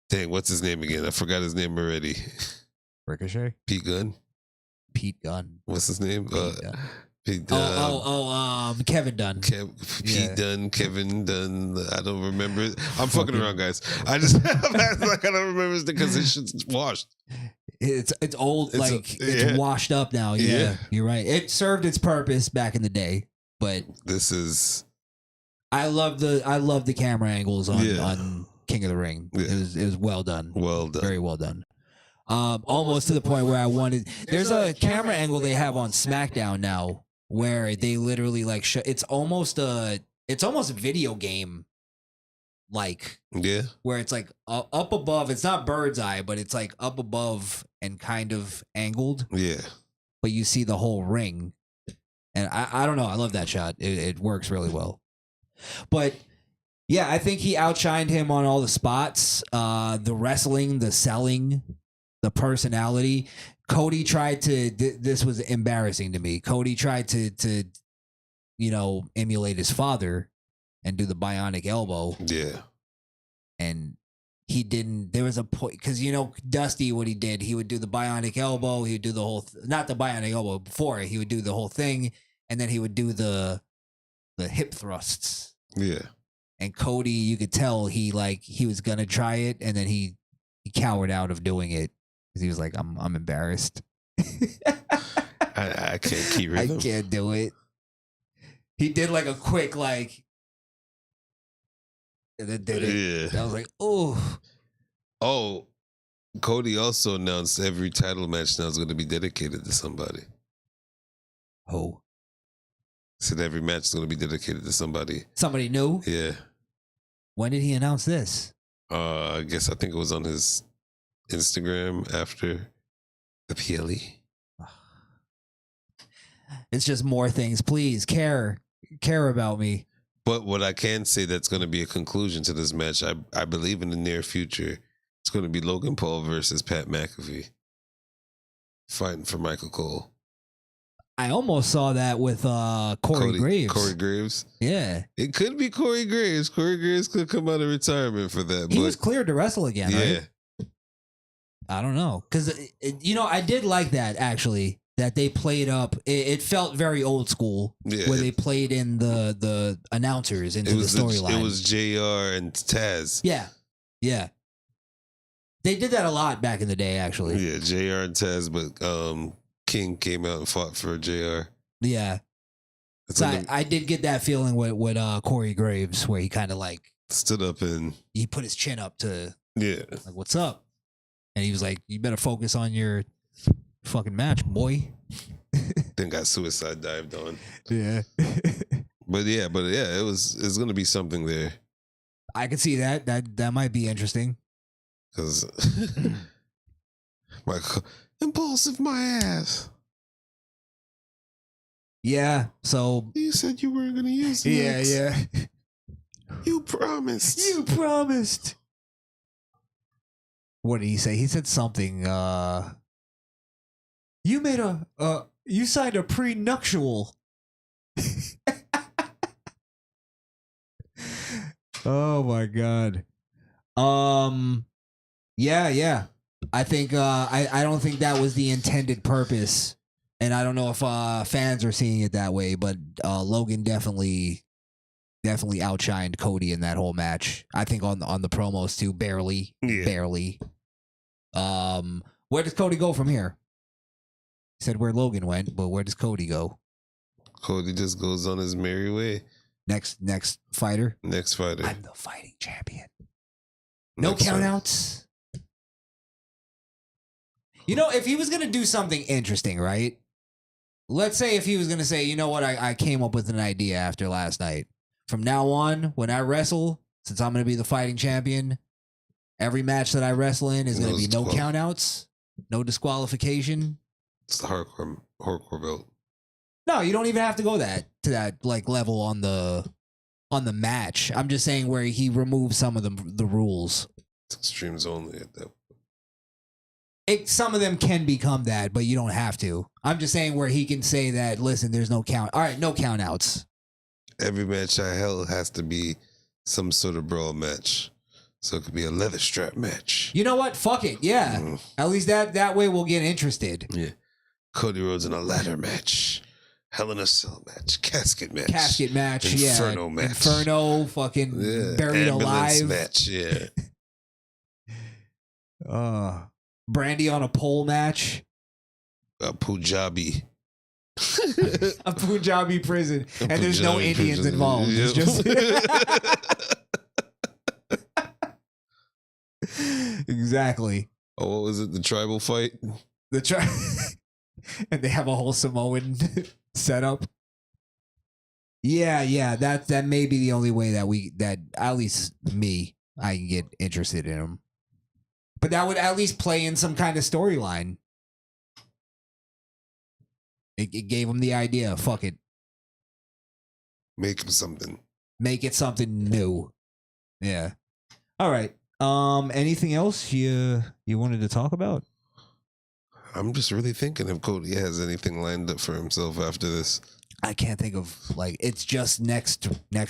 Dang, what's his name again? I forgot his name already. Ricochet? Pete Gunn? Pete Gunn. What's his name? Pete Dunn. Kevin Dunn. Pete Dunn, Kevin Dunn. I don't remember it. I'm fucking around, guys. I just like I don't remember it because this shit's washed. It's old, it's washed up now. Yeah, you're right. It served its purpose back in the day, but this is. I love the camera angles on King of the Ring. Yeah. It was well done. Well done. Very well done. Almost to the point where I wanted. There's a camera angle they have on SmackDown now where they literally like show. It's almost a video game. Like, yeah, where it's like up above. It's not bird's eye, but it's like up above and kind of angled. Yeah, but you see the whole ring, and I don't know. I love that shot. It works really well. But yeah, I think he outshined him on all the spots. The wrestling, the selling, the personality. Cody tried to. This was embarrassing to me. Cody tried to emulate his father. And do the bionic elbow. Yeah. And he didn't. There was a point because Dusty, what he did, he would do the bionic elbow. He would do the whole, not the bionic elbow before. He would do the whole thing, and then he would do the hip thrusts. Yeah. And Cody, you could tell he was gonna try it, and then he cowered out of doing it because he was like, I'm embarrassed. I can't keep it. I can't do it. He did like a quick and then did it. Yeah. I was like, oh. Cody also announced every title match now is going to be dedicated to somebody. Oh. Said every match is going to be dedicated to somebody. Somebody new? Yeah. When did he announce this? I think it was on his Instagram after the PLE. It's just more things. Please care about me. But what I can say that's going to be a conclusion to this match, I believe in the near future, it's going to be Logan Paul versus Pat McAfee fighting for Michael Cole. I almost saw that with Corey Graves. Corey Graves? Yeah. It could be Corey Graves. Corey Graves could come out of retirement for that. He was cleared to wrestle again, right? I don't know. Because, I did like that, actually, that they played up. It felt very old school where they played in the announcers into the storyline. It was JR and Taz. Yeah. Yeah. They did that a lot back in the day, actually. Yeah, JR and Taz, but King came out and fought for JR. Yeah. So I did get that feeling with Corey Graves, where he kind of like stood up and he put his chin up to like, what's up? And he was like, you better focus on your fucking match, boy. Then got suicide dived on. Yeah. but yeah, it's gonna be something there. I could see that. That might be interesting. Because my impulsive my ass. Yeah, so you said you weren't gonna use it. Yeah. You promised. You promised. What did he say? He said something. You made you signed a prenuptial. Oh my god. Yeah. I think I don't think that was the intended purpose. And I don't know if fans are seeing it that way, but Logan definitely outshined Cody in that whole match. I think on the promos too, barely. Where does Cody go from here? He said where Logan went, but where does Cody go? Cody just goes on his merry way. Next fighter. Next fighter. I'm the fighting champion. No countouts. If he was gonna do something interesting, right? Let's say if he was gonna say, you know what, I came up with an idea after last night. From now on, when I wrestle, since I'm gonna be the fighting champion, every match that I wrestle in is gonna be no countouts, no disqualification. It's the hardcore belt. No, you don't even have to go to that like level on the match. I'm just saying where he removes some of the rules. It's extremes only at that. Some of them can become that, but you don't have to. I'm just saying where he can say that, listen, there's no count. All right, no count outs. Every match I held has to be some sort of brawl match. So it could be a leather strap match. You know what? Fuck it. Yeah. At least that way we'll get interested. Yeah. Cody Rhodes in a ladder match. Hell in a Cell match. Casket match. Inferno match. Inferno, fucking buried Ambulance alive. match, yeah. Brandy on a pole match. A Punjabi. A Punjabi prison. And there's no Indians involved. Yep. It's just exactly. Oh, what was it? The tribal fight? And they have a whole Samoan setup. Yeah, that may be the only way that at least me, I can get interested in him. But that would at least play in some kind of storyline. It gave him the idea. Fuck it. Make him something. Make it something new. Yeah. All right. Anything else you wanted to talk about? I'm just really thinking if Cody has anything lined up for himself after this. I can't think of, like, it's just next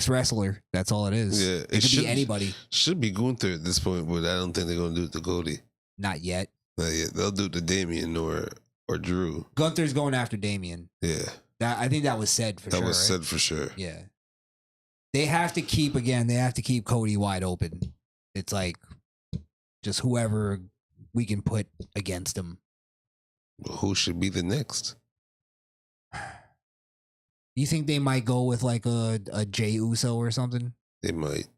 wrestler. That's all it is. Yeah, it could be anybody. Should be Gunther at this point, but I don't think they're gonna do it to Cody. Not yet. Not yet. They'll do it to Damian or Drew. Gunther's going after Damian. Yeah. I think that was said for sure. That was said for sure. Yeah. They have to keep Cody wide open. It's like just whoever we can put against him. Well, who should be the next? You think they might go with like a Jey Uso or something? They might.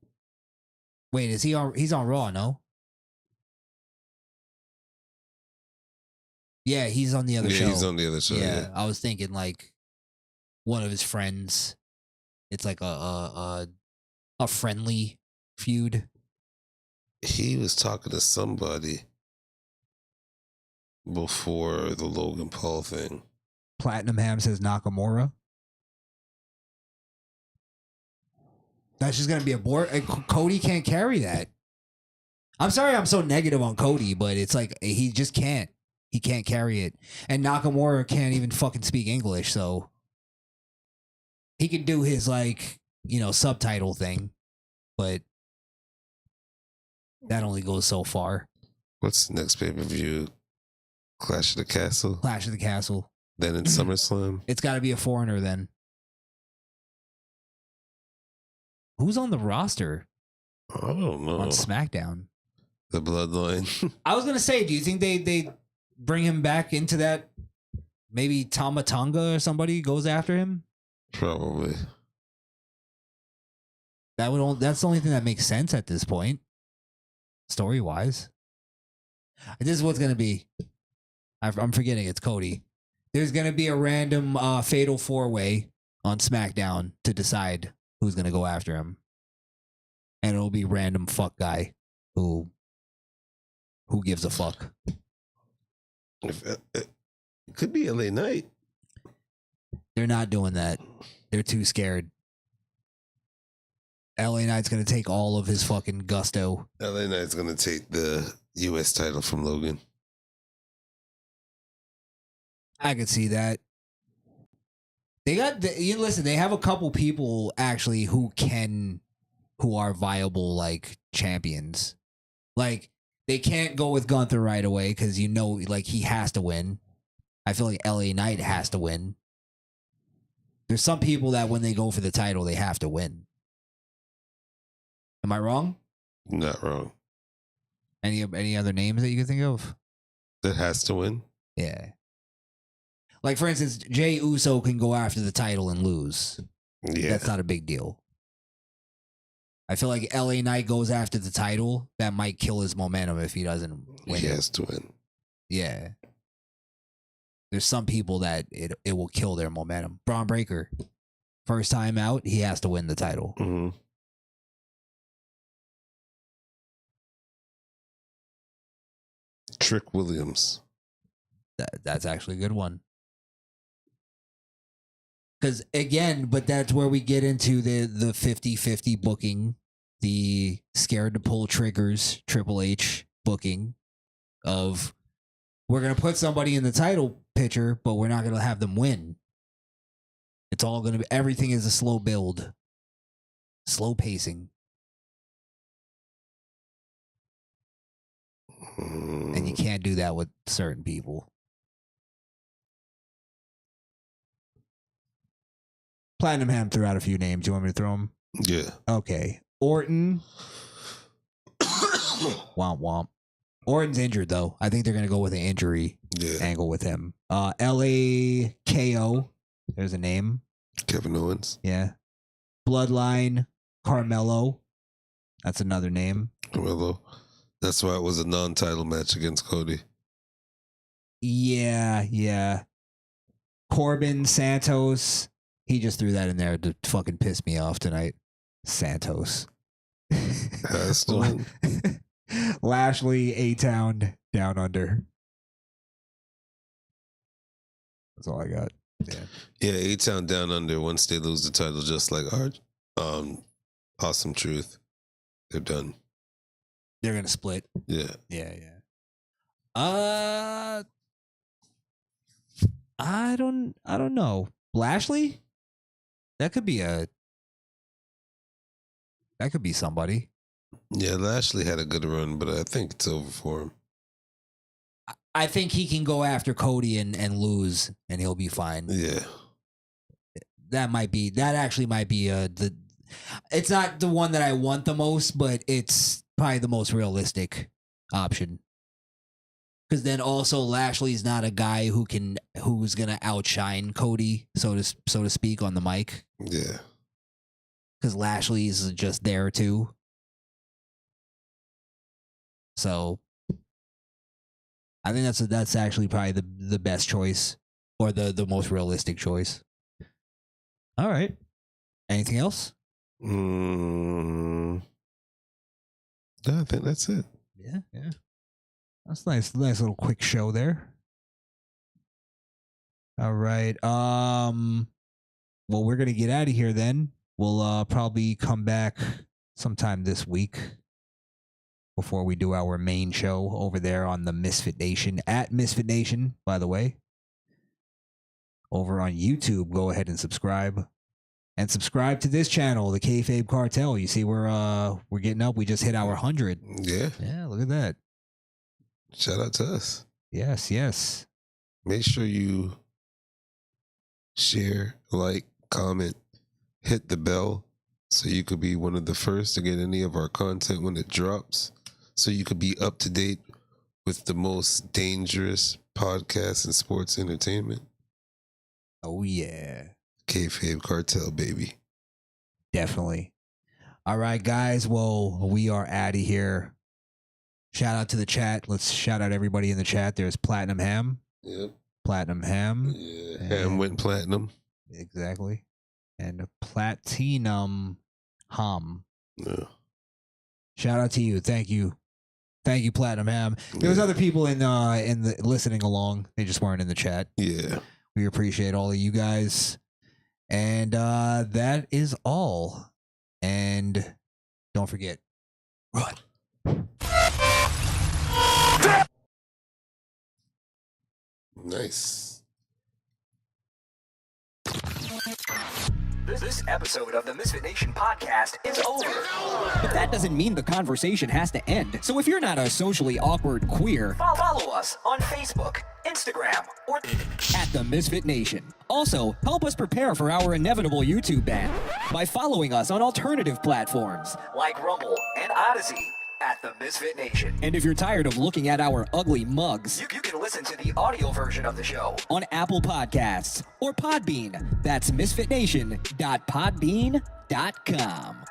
Wait, he's on Raw, no? Yeah, he's on the other show. Yeah, he's on the other show. Yeah, I was thinking like one of his friends. It's like a friendly feud. He was talking to somebody before the Logan Paul thing. Platinum Ham says Nakamura. That's just gonna be a bore. Cody can't carry that. I'm sorry, I'm so negative on Cody, but it's like he just can't. He can't carry it, and Nakamura can't even fucking speak English, so he can do his subtitle thing, but that only goes so far. What's the next pay-per-view? Clash of the Castle? Clash of the Castle. Then it's SummerSlam? It's got to be a foreigner then. Who's on the roster I don't know. on SmackDown? The Bloodline. I was going to say, do you think they bring him back into that? Maybe Tama Tonga or somebody goes after him? Probably. That's the only thing that makes sense at this point, story-wise. This is what's going to be. I'm forgetting it's Cody. There's going to be a random fatal four-way on SmackDown to decide who's going to go after him. And it'll be random fuck guy who gives a fuck. It could be LA Knight. They're not doing that. They're too scared. LA Knight's going to take all of his fucking gusto. LA Knight's going to take the U.S. title from Logan. I could see that. They have a couple people actually who are viable like champions. Like they can't go with Gunther right away because like he has to win. I feel like LA Knight has to win. There's some people that when they go for the title, they have to win. Am I wrong? Not wrong. Any other names that you can think of? That has to win? Yeah. Like, for instance, Jey Uso can go after the title and lose. Yeah. That's not a big deal. I feel like LA Knight goes after the title. That might kill his momentum if he doesn't win. He has to win. Yeah. There's some people that it will kill their momentum. Braun Breaker, first time out, he has to win the title. Mm-hmm. Trick Williams. That's actually a good one. Because again, but that's where we get into the 50-50 booking, the scared to pull triggers, Triple H booking of we're going to put somebody in the title picture, but we're not going to have them win. It's all going to be, everything is a slow build, slow pacing. And you can't do that with certain people. Platinum Ham threw out a few names. You want me to throw them? Yeah. Okay. Orton. Womp womp. Orton's injured, though. I think they're going to go with an injury angle with him. LA KO. There's a name. Kevin Owens. Yeah. Bloodline. Carmelo. That's another name. Carmelo. That's why it was a non-title match against Cody. Yeah. Corbin, Santos. He just threw that in there to fucking piss me off tonight. Santos. Has to win. Lashley, A-Town, Down Under. That's all I got. Yeah, A-Town Down Under, once they lose the title, just like our Awesome Truth, they're done. They're gonna split. Yeah. I don't know. Lashley? That could be somebody. Yeah, Lashley had a good run, but I think it's over for him. I think he can go after Cody and lose, and he'll be fine. Yeah. That actually might be it's not the one that I want the most, but it's probably the most realistic option. Because then also Lashley's not a guy who's gonna outshine Cody, so to speak, on the mic. Yeah. Because Lashley's just there too. So I think that's actually probably the best choice, or the most realistic choice. All right. Anything else? No, I think that's it. Yeah. That's nice little quick show there. All right. Well, we're gonna get out of here then. We'll probably come back sometime this week before we do our main show over there on the Misfit Nation, at Misfit Nation, by the way. Over on YouTube, go ahead and subscribe. And subscribe to this channel, the Kayfabe Cartel. You see, we're getting up. We just hit our 100. Yeah. Yeah, look at that. shout out to us. Yes. Make sure you share, like, comment, hit the bell so you could be one of the first to get any of our content when it drops. So you could be up to date with the most dangerous podcast in sports entertainment. Oh, yeah. Kayfabe Cartel, baby. Definitely. All right, guys. Well, we are out of here. Shout out to the chat. Let's shout out everybody in the chat. There's Platinum Ham. Yep. Platinum Ham. Yeah. Ham went platinum. Exactly. And Platinum Hum. Yeah. Shout out to you. Thank you. Thank you, Platinum Ham. There was other people in the listening along. They just weren't in the chat. Yeah. We appreciate all of you guys. And that is all. And don't forget, run. Nice. This episode of the Misfit Nation podcast is over. But that doesn't mean the conversation has to end. So if you're not a socially awkward queer, follow us on Facebook, Instagram, or at the Misfit Nation. Also, help us prepare for our inevitable YouTube ban by following us on alternative platforms like Rumble and Odyssey at the Misfit Nation. And if you're tired of looking at our ugly mugs, you can listen to the audio version of the show on Apple Podcasts or Podbean. That's misfitnation.podbean.com.